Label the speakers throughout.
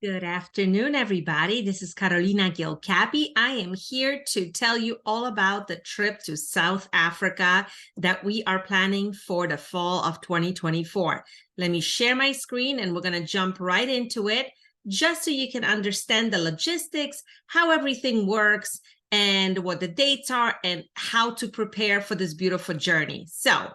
Speaker 1: Good afternoon, everybody. This is Carolina Gilcapi. I am here to tell you all about the trip to South Africa that we are planning for the fall of 2024. Let me share my screen and we're going to jump right into it just so you can understand the logistics, how everything works, and what the dates are and how to prepare for this beautiful journey. So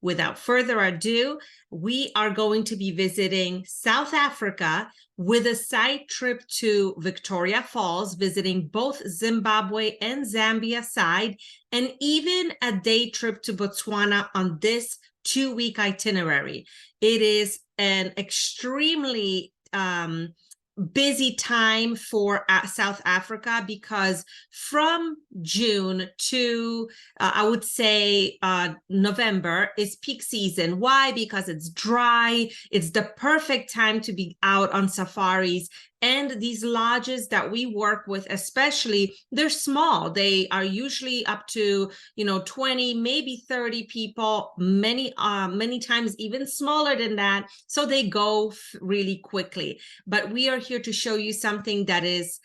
Speaker 1: without further ado, we are going to be visiting South Africa with a side trip to Victoria Falls, visiting both Zimbabwe and Zambia side, and even a day trip to Botswana on this 2-week itinerary. It is an extremely busy time for South Africa because from June to I would say November is peak season. Why? Because it's dry. It's the perfect time to be out on safaris. And these lodges that we work with, especially, they're small. They are usually up to, 20, maybe 30 people, many times even smaller than that. So they go really quickly. But we are here to show you something that is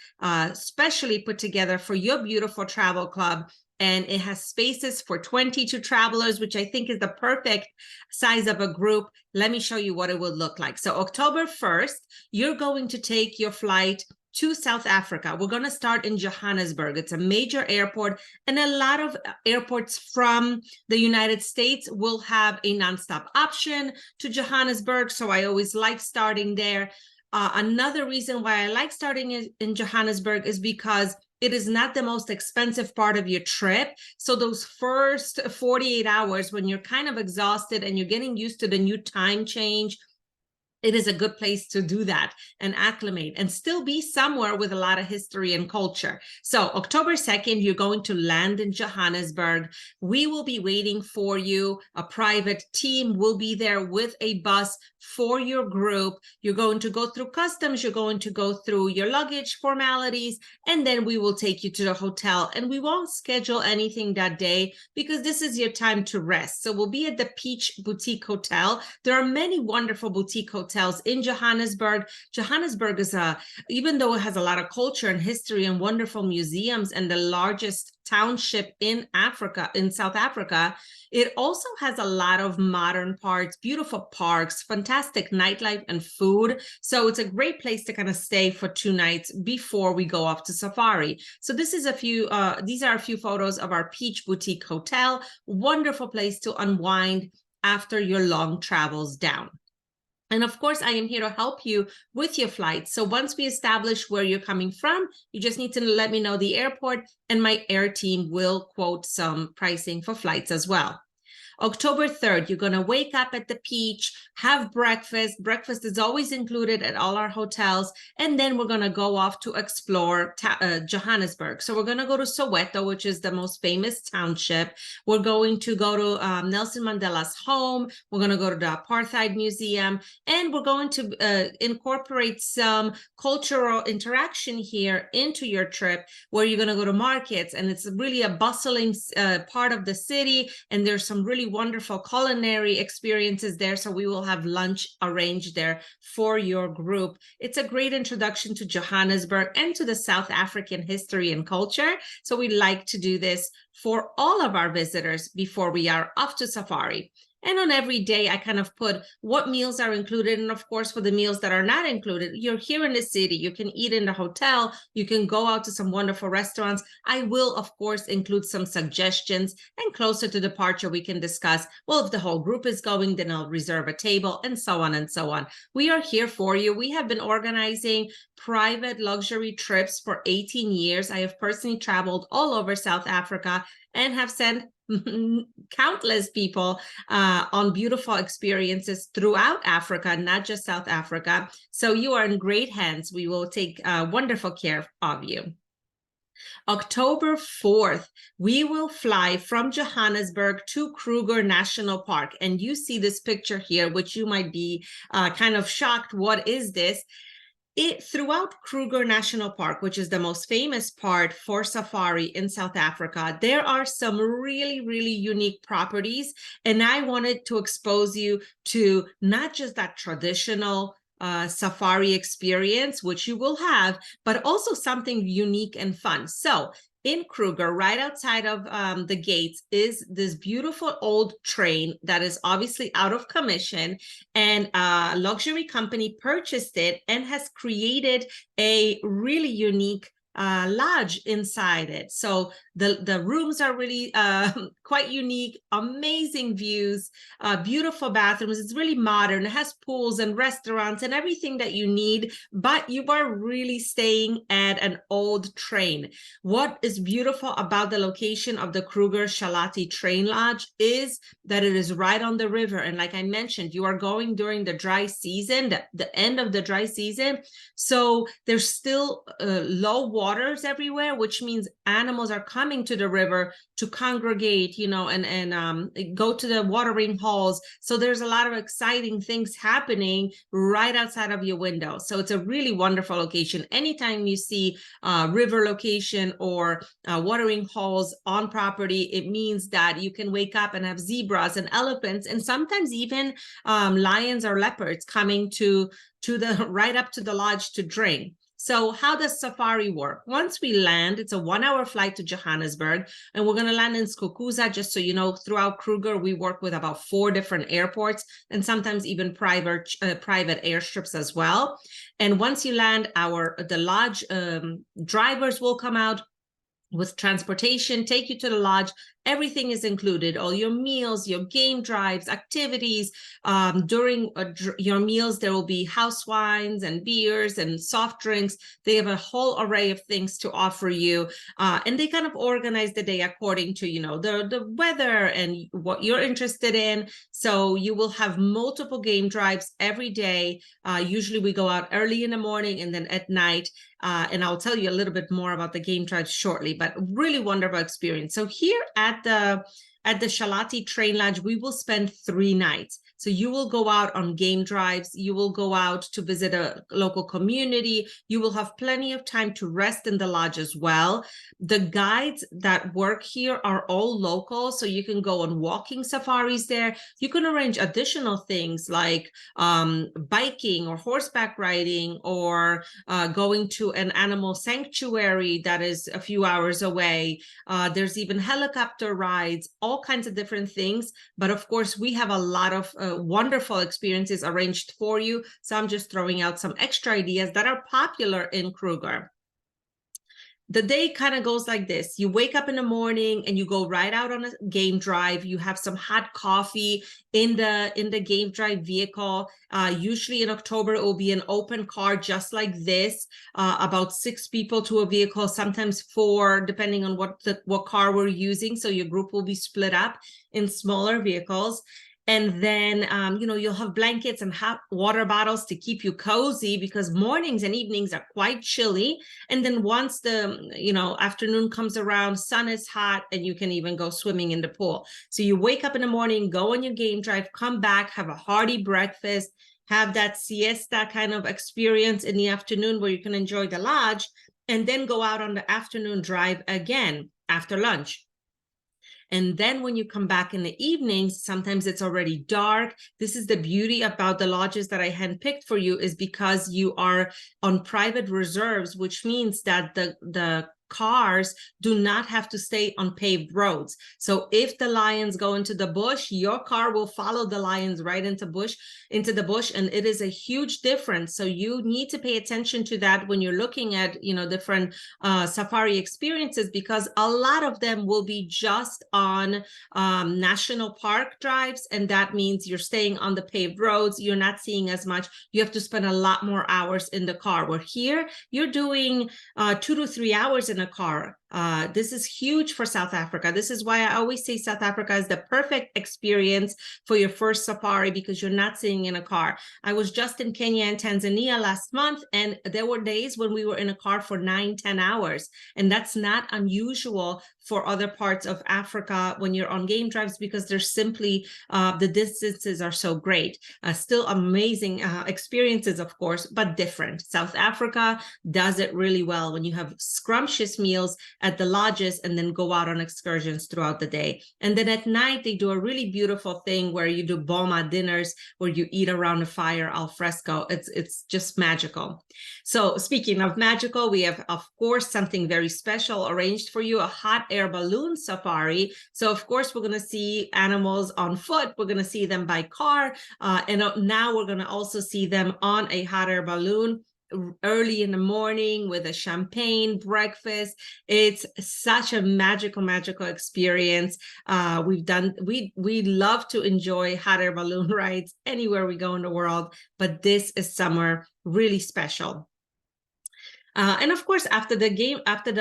Speaker 1: specially put together for your beautiful travel club. And it has spaces for 22 travelers, which I think is the perfect size of a group. Let me show you what it will look like. So October 1st, you're going to take your flight to South Africa. We're going to start in Johannesburg. It's a major airport, and a lot of airports from the United States will have a nonstop option to Johannesburg. So I always like starting there. Another reason why I like starting in Johannesburg is because it is not the most expensive part of your trip. So those first 48 hours when you're kind of exhausted and you're getting used to the new time change, it is a good place to do that and acclimate and still be somewhere with a lot of history and culture. So October 2nd, you're going to land in Johannesburg. We will be waiting for you. A private team will be there with a bus for your group. You're going to go through customs. You're going to go through your luggage formalities, and then we will take you to the hotel. And we won't schedule anything that day because this is your time to rest. So we'll be at the Peach Boutique Hotel. There are many wonderful boutique hotels in Johannesburg. Johannesburg is even though it has a lot of culture and history and wonderful museums and the largest township in Africa, in South Africa, it also has a lot of modern parts, beautiful parks, fantastic nightlife and food. So it's a great place to kind of stay for 2 nights before we go off to safari. So this is these are a few photos of our Peach Boutique Hotel. Wonderful place to unwind after your long travels down. And of course, I am here to help you with your flight. So once we establish where you're coming from, you just need to let me know the airport, and my air team will quote some pricing for flights as well. October 3rd, you're going to wake up at the Peach, have breakfast. Breakfast is always included at all our hotels. And then we're going to go off to explore Johannesburg. So we're going to go to Soweto, which is the most famous township. We're going to go to Nelson Mandela's home. We're going to go to the Apartheid Museum. And we're going to incorporate some cultural interaction here into your trip, where you're going to go to markets. And it's really a bustling part of the city. And there's some really wonderful culinary experiences there. So we will have lunch arranged there for your group. It's a great introduction to Johannesburg and to the South African history and culture. So we like to do this for all of our visitors before we are off to safari. And on every day, I kind of put what meals are included. And of course, for the meals that are not included, you're here in the city, you can eat in the hotel, you can go out to some wonderful restaurants. I will, of course, include some suggestions, and closer to departure, we can discuss, well, if the whole group is going, then I'll reserve a table, and so on and so on. We are here for you. We have been organizing private luxury trips for 18 years. I have personally traveled all over South Africa and have sent countless people on beautiful experiences throughout Africa, not just South Africa. So you are in great hands. We will take wonderful care of you. October 4th, we will fly from Johannesburg to Kruger National Park. And you see this picture here, which you might be kind of shocked. What is this? Throughout Kruger National Park, which is the most famous part for safari in South Africa, there are some really, really unique properties. And I wanted to expose you to not just that traditional safari experience, which you will have, but also something unique and fun. So in Kruger, right outside of the gates, is this beautiful old train that is obviously out of commission, and a luxury company purchased it and has created a really unique lodge inside it. So the rooms are really quite unique, amazing views, beautiful bathrooms. It's really modern. It has pools and restaurants and everything that you need, but you are really staying at an old train. What is beautiful about the location of the Kruger Shalati Train Lodge is that it is right on the river. And like I mentioned, you are going during the dry season, the end of the dry season. So there's still low waters everywhere, which means animals are coming to the river to congregate, you know, and go to the watering holes. So there's a lot of exciting things happening right outside of your window. So it's a really wonderful location. Anytime you see river location or watering holes on property, it means that you can wake up and have zebras and elephants and sometimes even lions or leopards coming to the right up to the lodge to drink. So how does safari work? Once we land, it's a 1-hour flight to Johannesburg, and we're going to land in Skukuza. Just so you know, throughout Kruger, we work with about 4 different airports and sometimes even private airstrips as well. And once you land, the lodge drivers will come out with transportation, take you to the lodge. Everything is included, all your meals, your game drives, activities. During your meals, there will be house wines and beers and soft drinks. They have a whole array of things to offer you. And they kind of organize the day according to, you know, the weather and what you're interested in. So you will have multiple game drives every day. Usually we go out early in the morning and then at night. And I'll tell you a little bit more about the game drives shortly, but really wonderful experience. So here at the Shalati Train Lodge, we will spend 3 nights. So you will go out on game drives, you will go out to visit a local community, you will have plenty of time to rest in the lodge as well. The guides that work here are all local, so you can go on walking safaris there. You can arrange additional things like biking or horseback riding, or going to an animal sanctuary that is a few hours away. There's even helicopter rides, all kinds of different things. But of course, we have a lot of wonderful experiences arranged for you. So I'm just throwing out some extra ideas that are popular in Kruger. The day kind of goes like this. You wake up in the morning and you go right out on a game drive. You have some hot coffee in the game drive vehicle. Usually in October, it will be an open car just like this, about 6 people to a vehicle, sometimes 4, depending on what car we're using. So your group will be split up in smaller vehicles. And then, you know, you'll have blankets and hot water bottles to keep you cozy, because mornings and evenings are quite chilly. And then once the, you know, afternoon comes around, sun is hot, and you can even go swimming in the pool. So you wake up in the morning, go on your game drive, come back, have a hearty breakfast, have that siesta kind of experience in the afternoon where you can enjoy the lodge, and then go out on the afternoon drive again after lunch. And then when you come back in the evenings, sometimes it's already dark. This is the beauty about the lodges that I handpicked for you, is because you are on private reserves, which means that the cars do not have to stay on paved roads. So if the lions go into the bush, your car will follow the lions right into the bush, and it is a huge difference. So you need to pay attention to that when you're looking at, you know, different safari experiences, because a lot of them will be just on national park drives, and that means you're staying on the paved roads. You're not seeing as much. You have to spend a lot more hours in the car. Where here you're doing 2 to 3 hours in a car. This is huge for South Africa. This is why I always say South Africa is the perfect experience for your first safari, because you're not sitting in a car. I was just in Kenya and Tanzania last month, and there were days when we were in a car for 9-10 hours, and that's not unusual for other parts of Africa when you're on game drives, because they're simply, the distances are so great. Still amazing experiences, of course, but different. South Africa does it really well when you have scrumptious meals at the lodges and then go out on excursions throughout the day. And then at night, they do a really beautiful thing where you do boma dinners, where you eat around a fire al fresco. It's just magical. So speaking of magical, we have, of course, something very special arranged for you, a hot air balloon safari. So of course, we're going to see animals on foot. We're going to see them by car. And now we're going to also see them on a hot air balloon early in the morning with a champagne breakfast. It's such a magical experience. We love to enjoy hot air balloon rides anywhere we go in the world, but this is somewhere really special. And of course, after the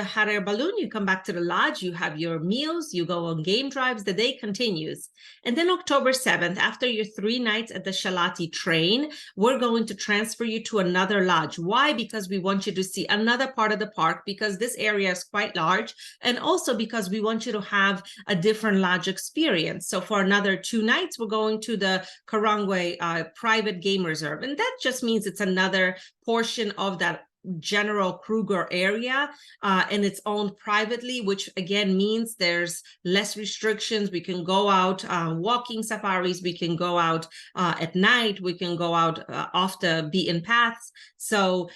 Speaker 1: hot air balloon, you come back to the lodge, you have your meals, you go on game drives, the day continues. And then October 7th, after your 3 nights at the Shalati train, we're going to transfer you to another lodge. Why? Because we want you to see another part of the park, because this area is quite large, and also because we want you to have a different lodge experience. So for another 2 nights, we're going to the Karangwe private game reserve. And that just means it's another portion of that general Kruger area, and it's owned privately, which again means there's less restrictions. We can go out walking safaris, we can go out at night, we can go out off the beaten paths. So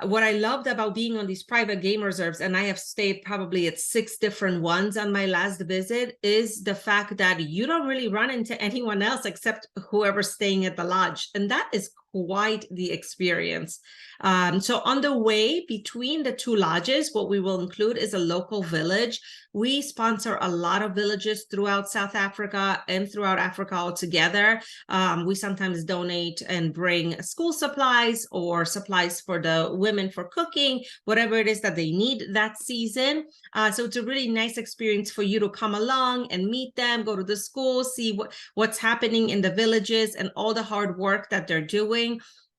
Speaker 1: what I loved about being on these private game reserves, and I have stayed probably at 6 different ones on my last visit, is the fact that you don't really run into anyone else except whoever's staying at the lodge. And that is quite the experience. So on the way between the 2 lodges, what we will include is a local village. We sponsor a lot of villages throughout South Africa and throughout Africa altogether. We sometimes donate and bring school supplies or supplies for the women for cooking, whatever it is that they need that season. So it's a really nice experience for you to come along and meet them, go to the school, see what's happening in the villages and all the hard work that they're doing.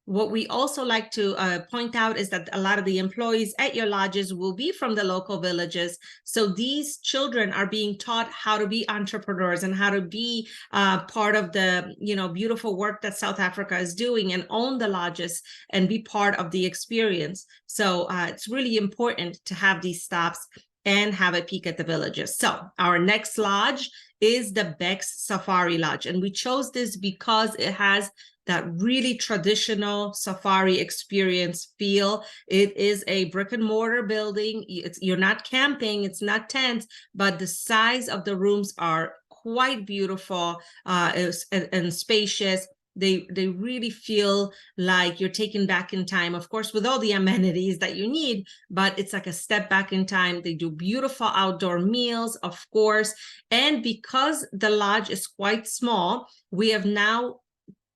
Speaker 1: What we also like to point out is that a lot of the employees at your lodges will be from the local villages. So these children are being taught how to be entrepreneurs and how to be part of the beautiful work that South Africa is doing, and own the lodges and be part of the experience. So it's really important to have these stops and have a peek at the villages. So our next lodge is the Bex Safari Lodge. And we chose this because it has that really traditional safari experience feel. It is a brick and mortar building. You're not camping, it's not tents, but the size of the rooms are quite beautiful and spacious. They really feel like you're taken back in time, of course, with all the amenities that you need, but it's like a step back in time. They do beautiful outdoor meals, of course. And because the lodge is quite small, we have now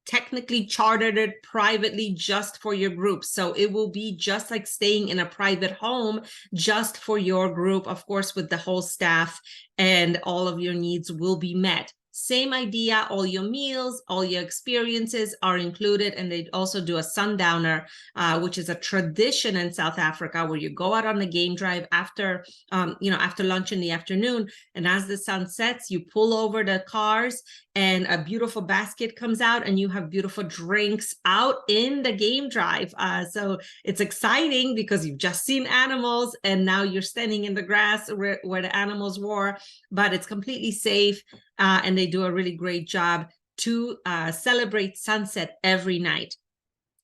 Speaker 1: technically chartered it privately just for your group. So it will be just like staying in a private home just for your group, of course, with the whole staff, and all of your needs will be met. Same idea, all your meals, all your experiences are included. And they also do a sundowner, which is a tradition in South Africa, where you go out on a game drive after lunch in the afternoon. And as the sun sets, you pull over the cars and a beautiful basket comes out and you have beautiful drinks out in the game drive. So it's exciting because you've just seen animals and now you're standing in the grass where the animals were, but it's completely safe. And they do a really great job to celebrate sunset every night.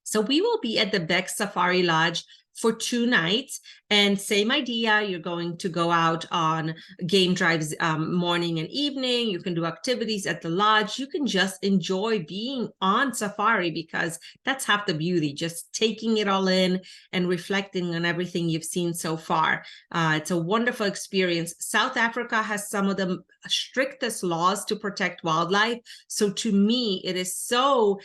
Speaker 1: So we will be at the Bex Safari Lodge for 2 nights. And same idea, you're going to go out on game drives morning and evening. You can do activities at the lodge. You can just enjoy being on safari, because that's half the beauty, just taking it all in and reflecting on everything you've seen so far. It's a wonderful experience. South Africa has some of the strictest laws to protect wildlife. So to me, it is so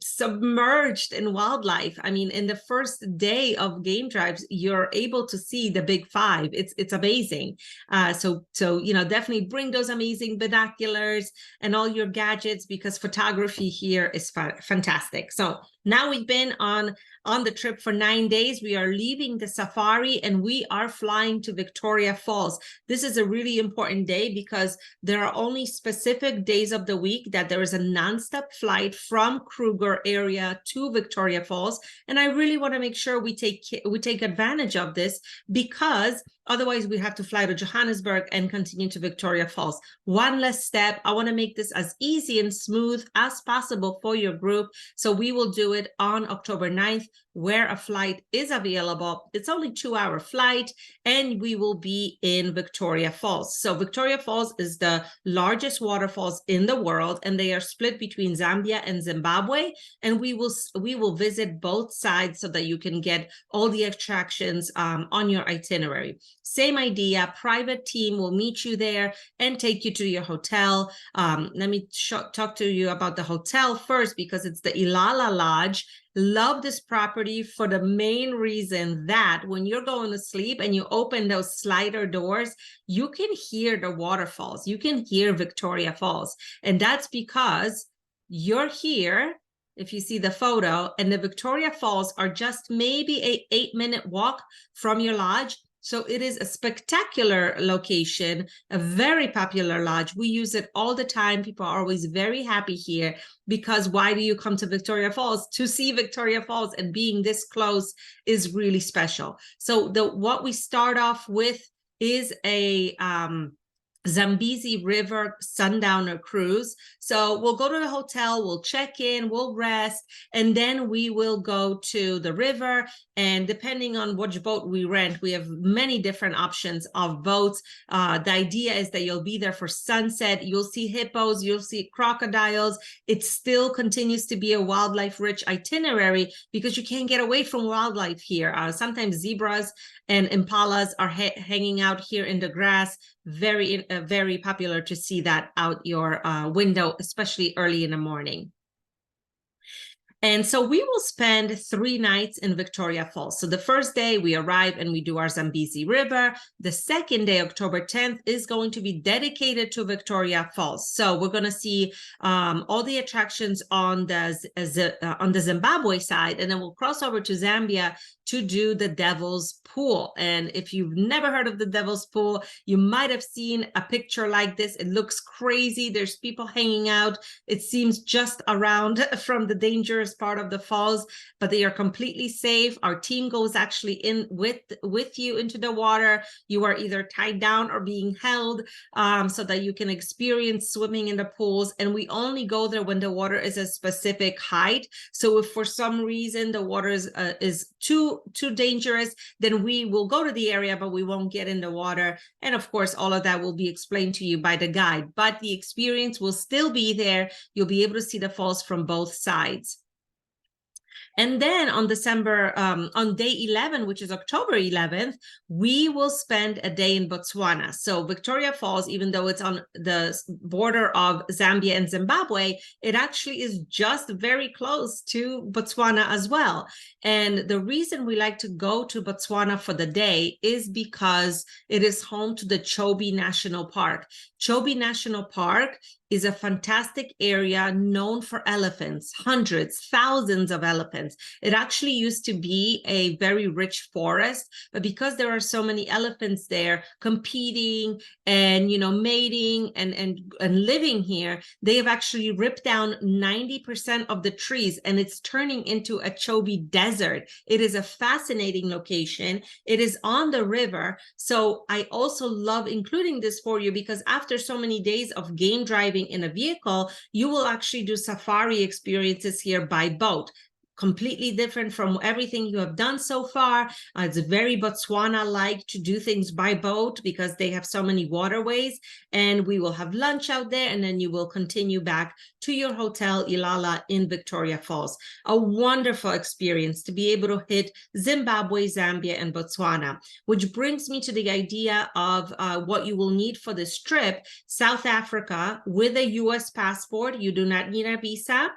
Speaker 1: submerged in wildlife. I mean, in the first day of game drives, you're able to see the big 5. It's amazing. So definitely bring those amazing binoculars and all your gadgets, because photography here is fantastic. So Now we've been on the trip for 9 days. We are leaving the safari and we are flying to Victoria Falls. This is a really important day because there are only specific days of the week that there is a nonstop flight from Kruger area to Victoria Falls. And I really want to make sure we take advantage of this, because otherwise we have to fly to Johannesburg and continue to Victoria Falls. One less step. I want to make this as easy and smooth as possible for your group. So we will do it on October 9th, where a flight is available. It's only a 2-hour flight, and we will be in Victoria Falls. So Victoria Falls is the largest waterfalls in the world, and they are split between Zambia and Zimbabwe. And we will visit both sides so that you can get all the attractions on your itinerary. Same idea, private team will meet you there and take you to your hotel. Let me talk to you about the hotel first, because it's the Ilala Lodge. Love this property for the main reason that when you're going to sleep and you open those slider doors, you can hear the waterfalls. You can hear Victoria Falls. And that's because you're here, if you see the photo, and the Victoria Falls are just maybe an 8-minute walk from your lodge. So it is a spectacular location, a very popular lodge. We use it all the time. People are always very happy here, because why do you come to Victoria Falls? To see Victoria Falls, and being this close is really special. So what we start off with is a Zambezi River sundowner cruise. So we'll go to the hotel, we'll check in, we'll rest, and then we will go to the river. And depending on which boat we rent, we have many different options of boats. The idea is that you'll be there for sunset. You'll see hippos, you'll see crocodiles. It still continues to be a wildlife-rich itinerary because you can't get away from wildlife here. Sometimes zebras and impalas are hanging out here in the grass. Very popular to see that out your window, especially early in the morning. And so we will spend 3 nights in Victoria Falls. So the first day we arrive and we do our Zambezi River. The second day, October 10th, is going to be dedicated to Victoria Falls. So we're going to see all the attractions on the Zimbabwe side, and then we'll cross over to Zambia to do the Devil's Pool. And if you've never heard of the Devil's Pool, you might have seen a picture like this. It looks crazy. There's people hanging out. It seems just around from the dangerous part of the falls, but they are completely safe. Our team goes actually in with you into the water. You are either tied down or being held so that you can experience swimming in the pools. And we only go there when the water is a specific height. So if for some reason the water is too dangerous, then we will go to the area, but we won't get in the water. And of course, all of that will be explained to you by the guide, but the experience will still be there. You'll be able to see the falls from both sides. And then on day 11, which is October 11th, we will spend a day in Botswana. So Victoria Falls, even though it's on the border of Zambia and Zimbabwe, it actually is just very close to Botswana as well. And the reason we like to go to Botswana for the day is because it is home to the Chobe National Park. Chobe National Park is a fantastic area known for elephants, hundreds, thousands of elephants. It actually used to be a very rich forest, but because there are so many elephants there competing and, mating and living here, they have actually ripped down 90% of the trees, and it's turning into a Chobe desert. It is a fascinating location. It is on the river. So I also love including this for you, because after so many days of game driving in a vehicle, you will actually do safari experiences here by boat. Completely different from everything you have done so far. It's very Botswana-like to do things by boat because they have so many waterways. And we will have lunch out there, and then you will continue back to your hotel, Ilala, in Victoria Falls. A wonderful experience to be able to hit Zimbabwe, Zambia, and Botswana, which brings me to the idea of what you will need for this trip. South Africa, with a U.S. passport, you do not need a visa.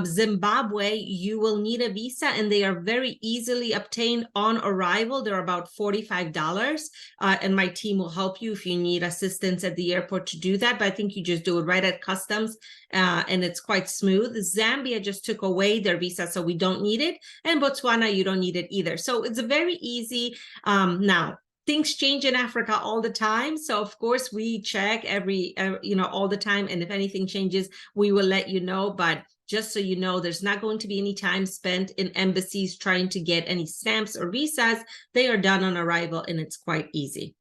Speaker 1: Zimbabwe, you will need a visa, and they are very easily obtained on arrival. They're about $45, and my team will help you if you need assistance at the airport to do that. But I think you just do it right at customs, and it's quite smooth. Zambia just took away their visa, so we don't need it. And Botswana, you don't need it either. So it's very easy. Now, things change in Africa all the time. So of course we check all the time. And if anything changes, we will let you know. But just so you know, there's not going to be any time spent in embassies trying to get any stamps or visas. They are done on arrival, and it's quite easy.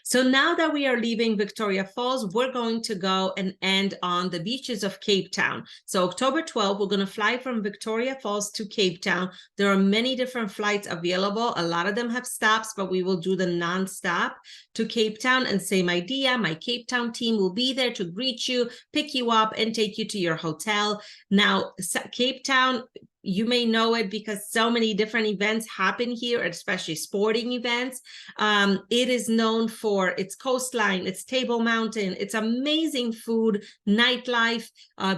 Speaker 1: So now that we are leaving Victoria Falls, we're going to go and end on the beaches of Cape Town. So October 12th, we're going to fly from Victoria Falls to Cape Town. There are many different flights available. A lot of them have stops, but we will do the non-stop to Cape Town. And same idea, my Cape Town team will be there to greet you, pick you up, and take you to your hotel. Now, Cape Town, you may know it because so many different events happen here, especially sporting events. It is known for its coastline, its Table Mountain, its amazing food, nightlife,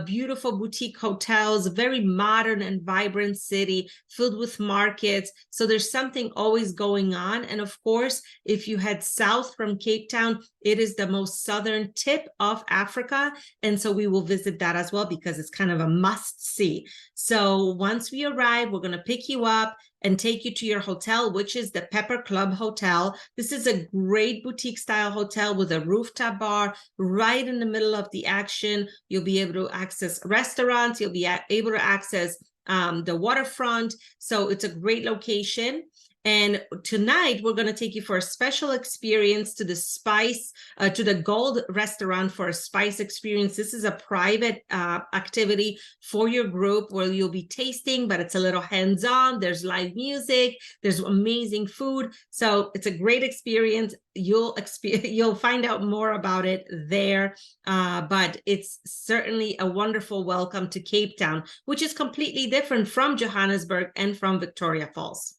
Speaker 1: beautiful boutique hotels, very modern and vibrant city filled with markets. So there's something always going on. And of course, if you head south from Cape Town, it is the most southern tip of Africa. And so we will visit that as well because it's kind of a must see. So once we arrive, we're going to pick you up and take you to your hotel, which is the Pepper Club Hotel. This is a great boutique style hotel with a rooftop bar right in the middle of the action. You'll be able to access restaurants. You'll be able to access the waterfront. So it's a great location. And tonight, we're going to take you for a special experience to the Gold Restaurant for a spice experience. This is a private activity for your group where you'll be tasting, but it's a little hands-on. There's live music. There's amazing food. So it's a great experience. You'll find out more about it there. But it's certainly a wonderful welcome to Cape Town, which is completely different from Johannesburg and from Victoria Falls.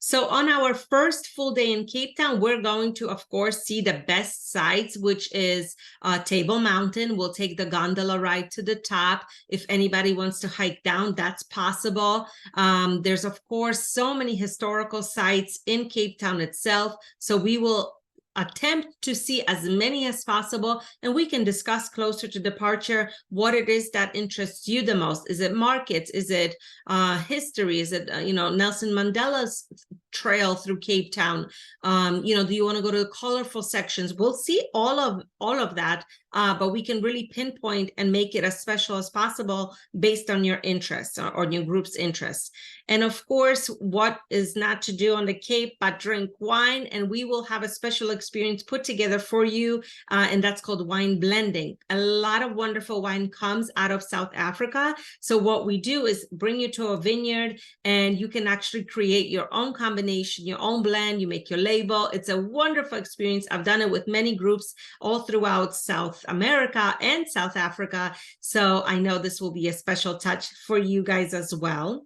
Speaker 1: So on our first full day in Cape Town, we're going to, of course, see the best sights, which is Table Mountain. We'll take the gondola ride to the top. If anybody wants to hike down, that's possible. There's, of course, so many historical sites in Cape Town itself. So we will attempt to see as many as possible, and we can discuss closer to departure what it is that interests you the most. Is it markets? Is it history? Is it Nelson Mandela's trail through Cape Town? Do you want to go to the colorful sections? We'll see all of that, but we can really pinpoint and make it as special as possible based on your interests or your group's interests. And of course, what is not to do on the Cape but drink wine, and we will have a special experience put together for you, and that's called wine blending. A lot of wonderful wine comes out of South Africa. So what we do is bring you to a vineyard, and you can actually create your own combination, your own blend. You make your label. It's a wonderful experience. I've done it with many groups all throughout South America and South Africa. So I know this will be a special touch for you guys as well.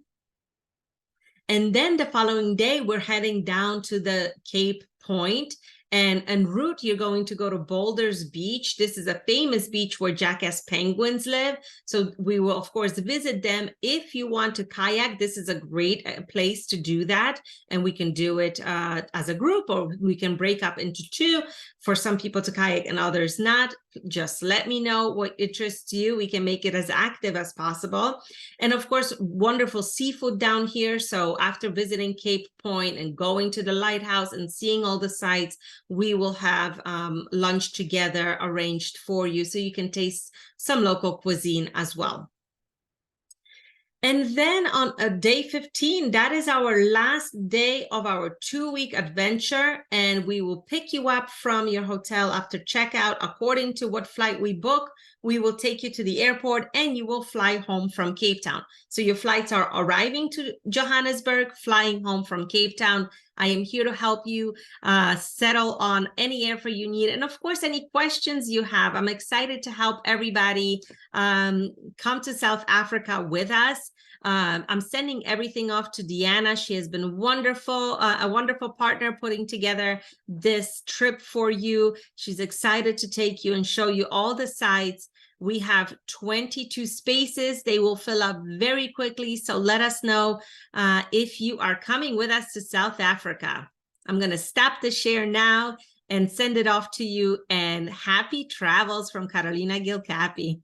Speaker 1: And then the following day, we're heading down to the Cape Point. And en route, you're going to go to Boulders Beach. This is a famous beach where jackass penguins live. So we will, of course, visit them. If you want to kayak, this is a great place to do that. And we can do it as a group, or we can break up into two for some people to kayak and others not. Just let me know what interests you. We can make it as active as possible. And of course, wonderful seafood down here. So after visiting Cape Point and going to the lighthouse and seeing all the sights, we will have lunch together arranged for you so you can taste some local cuisine as well. And then on day 15, that is our last day of our 2-week adventure. And we will pick you up from your hotel after checkout. According to what flight we book, we will take you to the airport and you will fly home from Cape Town. So your flights are arriving to Johannesburg, flying home from Cape Town. I am here to help you settle on any airfare you need. And of course, any questions you have. I'm excited to help everybody come to South Africa with us. I'm sending everything off to Deanna. She has been wonderful, a wonderful partner putting together this trip for you. She's excited to take you and show you all the sites. We have 22 spaces. They will fill up very quickly. So let us know if you are coming with us to South Africa. I'm going to stop the share now and send it off to you. And happy travels from Carolina Gilcapi.